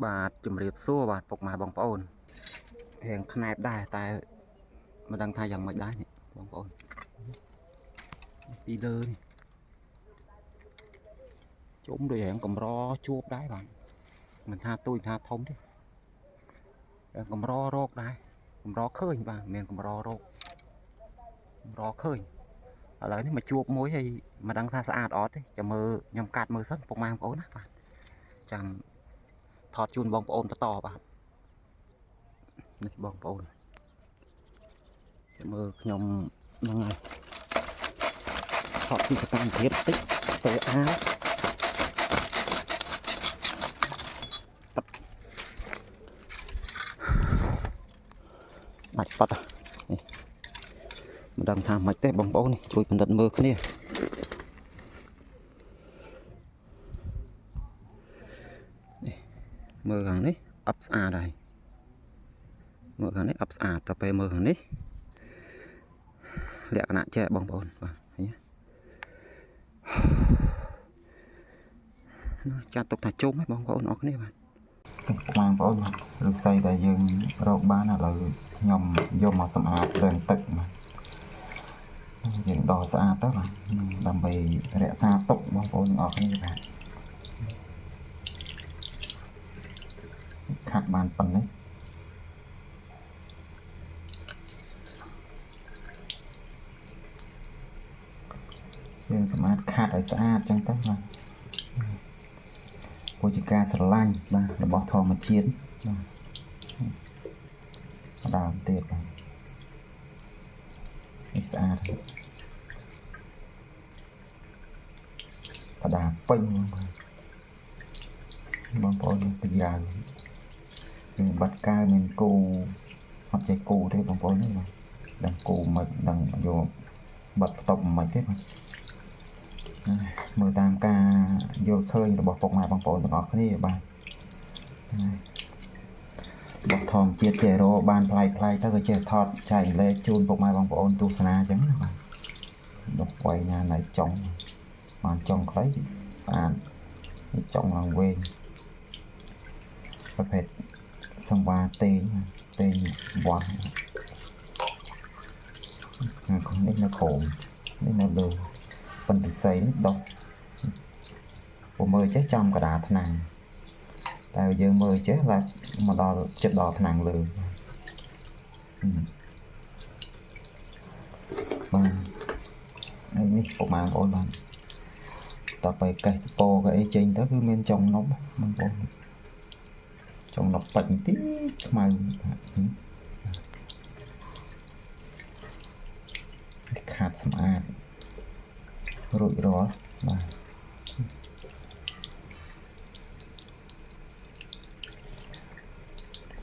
បាទជំរាបសួរបាទពុកម៉ែបងប្អូនរៀងខ្នែបដែរតែមិនដឹងថាយ៉ាងម៉េចដែរនេះបងប្អូនពីលើនេះជុំដូចរៀងកម្រជួបដែរបាទមិនថាទូចថាធំទេរៀងកម្ររោគដែរកម្រឃើញបាទមិនមែនកម្ររោគកម្រឃើញឥឡូវនេះមកជួបមួយហើយមិនដឹងថាស្អាតអត់ទេចាំមើលខ្ញុំកាត់មើលសិនពុកម៉ែបងប្អូនណាបាទចាំថតជូនបងប្អូនបន្តបាទនេះបងប្អូនមើលខ្ញុំហ្នឹងហើយថតពីសកម្មភាពតិចទៅអាវបាច់ប៉ាត់នេះមិនដឹងថាម៉េចទេបងប្អូននេះជួយពិនិត្យមើលគ្នានេះមើលខាងនេះអប់ស្អាតហើយមើលខាងនេះអប់ស្អាតតែពេលមើលខាងនេះលក្ខណៈចេះបងប្អូនបាទឃើញចាត់ទុកថាជុំហ៎បងប្អូនអរគ្នាបាទបងប្អូនឬស្អីដែលយើងរកបានឥឡូវខ្ញុំយកមកសម្អាតលើទឹកបាទយើងដកស្អាតទៅបាទដើម្បីរក្សាទុកបងប្អូនអរគ្នាបាទខាត់បានប៉ុណ្ណេះយើងសម្អាតខាត់ឲ្យស្អាតចឹងទៅបាទពោលជាការស្រឡាញ់បាទរបស់ធម្មជាតិបាទដើមទៀតបាទនេះស្អាតបដាពេញបងប្អូនប្រយ័ត្នមានបាត់កាយមានគូអត់ចេះគូទេបងប្អូននេះបាទដឹងគូមិនដឹងយកបាត់ផ្ទុកមិនទេបាទមើលតាមការយល់ឃើញរបស់ពុកម៉ែបងប្អូនទាំងអស់គ្នាបាទរបស់ធម្មជាតិចេះរកបានផ្លែផ្លែទៅក៏ចេះថតចែកលេខជូនពុកម៉ែបងប្អូនទស្សនាអញ្ចឹងណាបាទដល់វ័យណាណៃចុងបានចុងខ្លីស្អាតចុងឡើងវែងប្រភេទសង្វារតេងវត្តនេះនៅក្រោមនេះនៅលើប៉ុន្តែសៃដុសពុំមើលចេះចំកដាថ្នាំងតែយើងមើលចេះឡើងមកដល់ចិត្តដល់ថ្នាំងលើបាទហើយនេះពុកម៉ែបងប្អូនបាទតទៅកេះស្ពោក៏អីចេញទៅគឺមានចុងនប់បងប្អូនចុងនប់បាច់បន្តិចខ្មៅខាត់សម្អាតរួចរាល់បាទ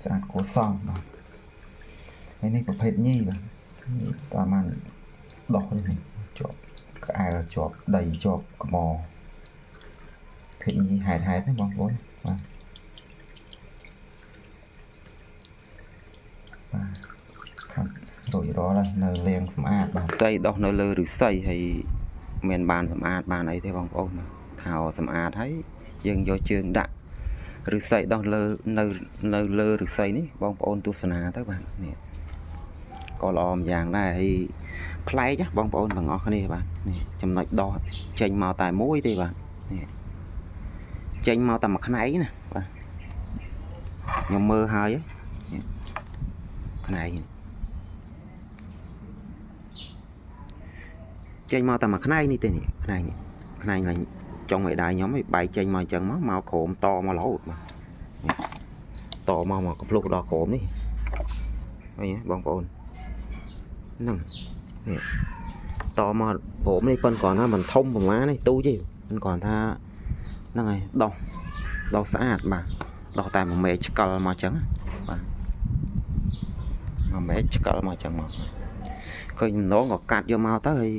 ស្អាតគួរសមបាទហើយនេះប្រភេទញីបាទតាមបានដោះនេះជាប់ក្អែលជាប់ដីជាប់ក្បោភេទញីហែតណាបងប្អូនបាទខាត់រួចរាល់ហើយនៅលាងសម្អាតបាទផ្ទៃដោះនៅលើឫស្សីហើយមានបានសម្អាតបានអីទេបងប្អូនថាសម្អាតហើយយើងយកជើងដាក់ឫស្សីដោះលើនៅលើឫស្សីនេះបងប្អូនទស្សនាទៅបាទនេះក៏ល្អម្យ៉ាងដែរហើយប្លែកណាបងប្អូនទាំងអស់គ្នាបាទនេះចំណុចដោះចេញមកតែមួយទេបាទនេះចេញមកតែមួយផ្នែកណាបាទខ្ញុំមើលហើយផ្នែកចេញមកតែមួយផ្នែកនេះទេនេះផ្នែកឡើងចុងឲ្យដៃខ្ញុំឲ្យបែកចេញមកអញ្ចឹងមកក្រោមតមករហូតបាទតមកកំភ្លុះដល់ក្រោមនេះឃើញទេបងប្អូនហ្នឹងនេះតមកក្រោមនេះប៉ុន្តែគ្រាន់ថាមិនធំប្រមាណនេះទូចទេមិនគ្រាន់ថាហ្នឹងហើយដោះស្អាតបាទដោះតែ1មេឆ្កលមកអញ្ចឹងបាទ1មេឆ្កលមកអញ្ចឹងមកឃើញម្ដងក៏កាត់យកមកទៅហើយ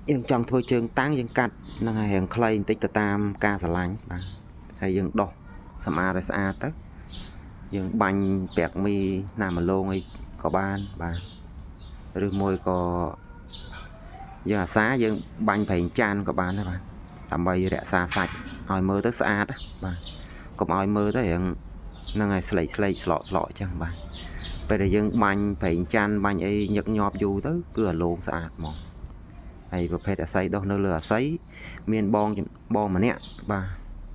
យើងចង់ធ្វើជើងតាំងយើងកាត់ហ្នឹងហើយរាងខ្លីបន្តិចទៅតាមការស្រឡាញ់បាទហើយយើងដោះសម្អាតឲ្យស្អាតទៅយើងបាញ់ប្រាក់មីណាមឡងអីក៏បានបាទឬមួយក៏យើងអាសាយើងបាញ់ប្រេងចានក៏បានដែរបាទដើម្បីរក្សាសាច់ឲ្យមើលទៅស្អាតបាទ កុំឲ្យមើលទៅហ្នឹងហើយស្លេកស្លក់ចឹងបាទពេលដែលយើងបាញ់ប្រេងចាន់បាញ់អីញឹកញាប់យូរទៅគឺអាឡូងស្អាតហ្មងហើយប្រភេទអាស័យដុះនៅលើអាស័យមានបងម្នាក់បាទ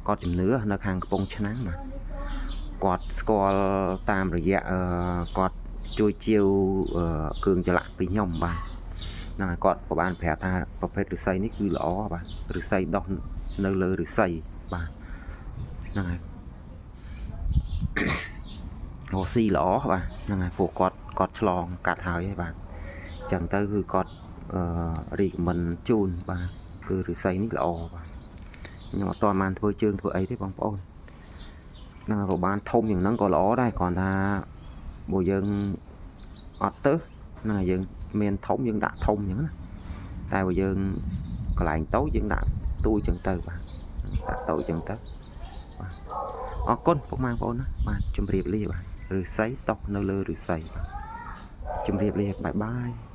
គាត់ជំនឿនៅខាងកំពង់ឆ្នាំងបាទគាត់ស្គាល់តាមរយៈគាត់ជួយជាវគ្រឿងចល័កពីខ្ញុំបាទហ្នឹងហើយគាត់ក៏បានប្រាប់ថាប្រភេទឫស្សីនេះគឺល្អបាទឫស្សីដុះនៅលើឫស្សីបាទហ្នឹងហើយរស់ស៊ីល្អបាទហ្នឹងហើយពួកគាត់ឆ្លងកាត់ហើយបាទអញ្ចឹងទៅគឺគាត់រីកមិនជូនបាទគឺឫស្សីនេះល្អបាទខ្ញុំអត់ទាន់បានធ្វើជើងធ្វើអីទេបងប្អូនហ្នឹងហើយបានធំយ៉ាងហ្នឹងក៏ល្អដែរគ្រាន់ថាបើយើងអត់ទៅហ្នឹងហើយយើងមានធំយើងដាក់ធំអញ្ចឹងណាតែបើយើងកន្លែងតូចយើងដាក់ទូចអញ្ចឹងទៅបាទដាក់តូចអញ្ចឹងទៅបាទអរគុណពុកម៉ែបងប្អូនណាបាទជម្រាបលាបាទឫស្សីតោះនៅលើឫស្សីបាទជម្រាបលាបាយបាយ